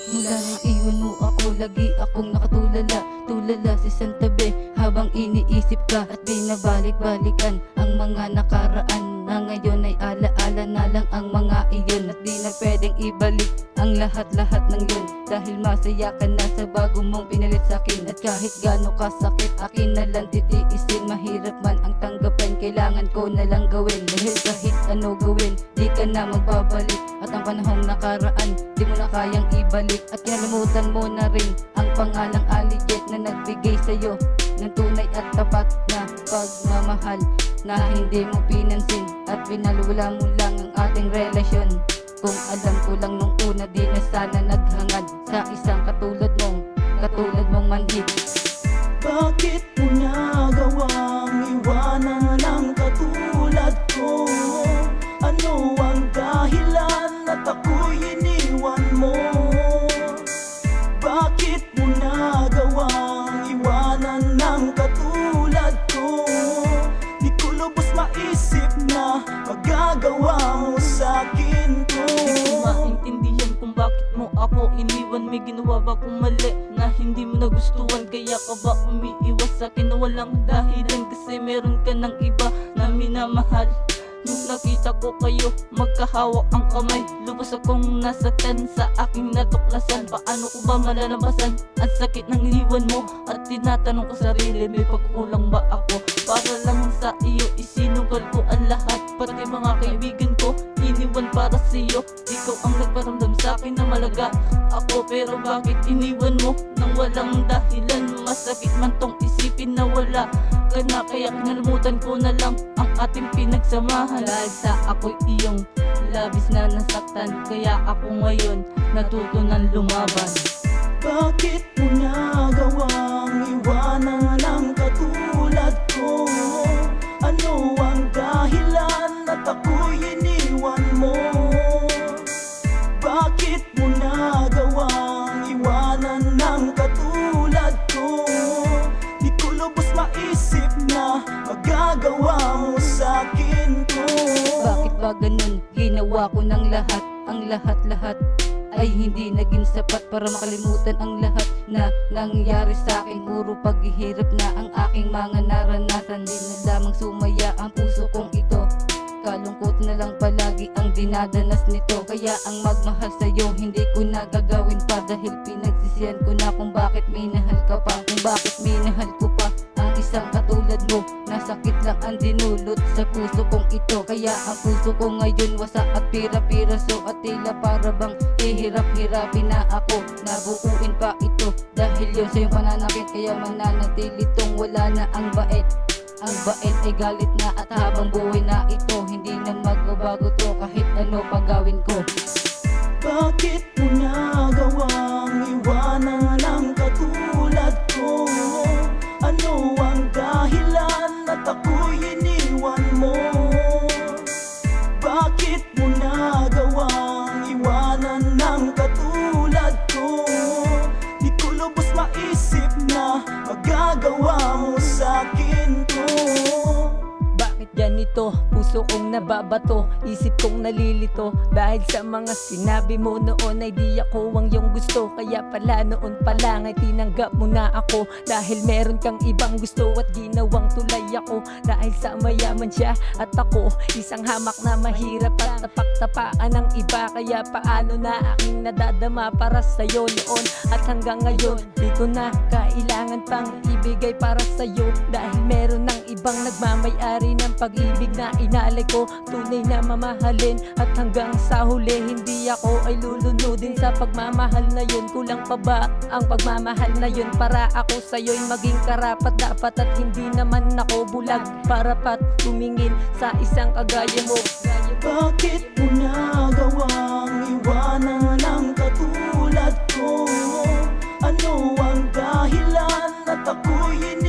Mula nang iwan mo ako, lagi akong nakatulala. Tulala sa isang tabi habang iniisip ka. At binabalik-balikan ang mga nakaraan na ngayon ay alaala na lang ang mga iyon. At di na pwedeng ibalik ang lahat-lahat ng yun, dahil masaya ka na sa bago mong pinalit sa'kin. At kahit gaano kasakit, akin na lang titiisin. Mahirap man ang tanggapin, kailangan ko na lang gawin. Dahil kahit ano gawin, di ka na magbabalik. At ang panahong nakaraan, di mo na kayang ibalik. At kinalimutan mo na rin ang pangalang Alijet na nagbigay sa'yo ng tunay at tapat na pagmamahal, na hindi mo pinansin at binalula mo lang ang ating relasyon. Kung alam ko lang nung una, di na sana naghangad sa isang katulad mong manhid. Bakit mo nagawang iwanan ang katulad ko? Ano ang dahilan at ako'y iniwan mo? Bakit mo nagawang iwanan ang katulad ko? Di ko lubos maisip na magagawa mo sa'kin to. Di ko maintindihan kung bakit mo ako iniwan. May ginawa ba kung mali na hindi mo nagustuhan? Kaya ka ba umiiwas sa'kin na walang dahilan? Kasi meron ka ng iba na minamahal. Nung nakita ko kayo, magkahawak ang kamay, lubos akong nasaktan sa aking natuklasan. Paano ko ba malalabasan ang sakit ng iniwan mo? At tinatanong ko sarili, may pagkulang ba ako? Para lang sa iyo, isinugal ko ang lahat. Pati mga kaibigan ko, iniwan para sa iyo. Ikaw ang nagparamdam sa akin na malaga ako. Pero bakit iniwan mo nang walang dahilan? Masakit man tong isipin na wala ka na, kaya kinalimutan ko na lang ang ating pinagsamahan. Dahil sa ako'y iyong labis na nasaktan, kaya ako ngayon natuto ng lumaban. Bakit mo nagawang iwanan ang katulad ko? Ano ang dahilan at ako'y iniwan mo? Bakit mo nagawang iwanan ang katulad ko? Di ko lubos maisip na magagawa mo sa'kin to. Bakit ba ganun? Ginawa ko ng lahat, ang lahat-lahat ay hindi naging sapat para makalimutan ang lahat na nangyari sa akin. Puro paghihirap na ang aking mga naranasan. Di na lamang sumaya ang puso kong ito, kalungkot na lang palagi ang dinadanas nito. Kaya ang magmahal sa'yo hindi ko na gagawin pa, dahil pinagsisihan ko na kung bakit minahal ka pa. Kung bakit minahal ko pa ang isang katulad mo, nasakit lang ang dinulot sa puso kong ito. Kaya ang puso ko ngayon wasak at pira-piraso, at tila para bang hihirap-hirapin na ako. Nabuuin pa ito dahil yun sa iyong pananakit, kaya mananatili tong wala na ang bait. Ang bait ay galit na, at habang buhay na ito, hindi na magbabago to kahit ano pa gawin ko. Bakit mo nagawang iwanan ang katulad ko? Ano ang dahilan at ako'y iniwan mo? Bakit mo nagawang iwanan ang katulad ko? Di ko lubos maisip na magagawa mo sa'kin to. Bakit ganito? Puso kong nababato, isip kong nalilito, dahil sa mga sinabi mo noon ay di ako ang iyong gusto. Kaya pala noon pa lang ay tinanggap mo na ako, dahil meron kang ibang gusto at ginawang tulay ako. Dahil sa mayaman siya at ako, isang hamak na mahirap at tapak-tapaan ng iba. Kaya paano na aking nadadama para sa'yo noon, at hanggang ngayon di ko na kailangan pang ibigay para sa'yo, dahil meron ng ibang nagmamay-ari ng pag-ibig na inalay ko. Tunay na mamahalin, at hanggang sa huli hindi ako ay lulunodin sa pagmamahal na yun. Kulang pa ba ang pagmamahal na yun para ako sa'yo'y maging karapat dapat? At hindi naman ako bulag para pat tumingin sa isang kagaya mo. Bakit mo nagawang iwanan ang katulad ko? Ano ang dahilan at ako'y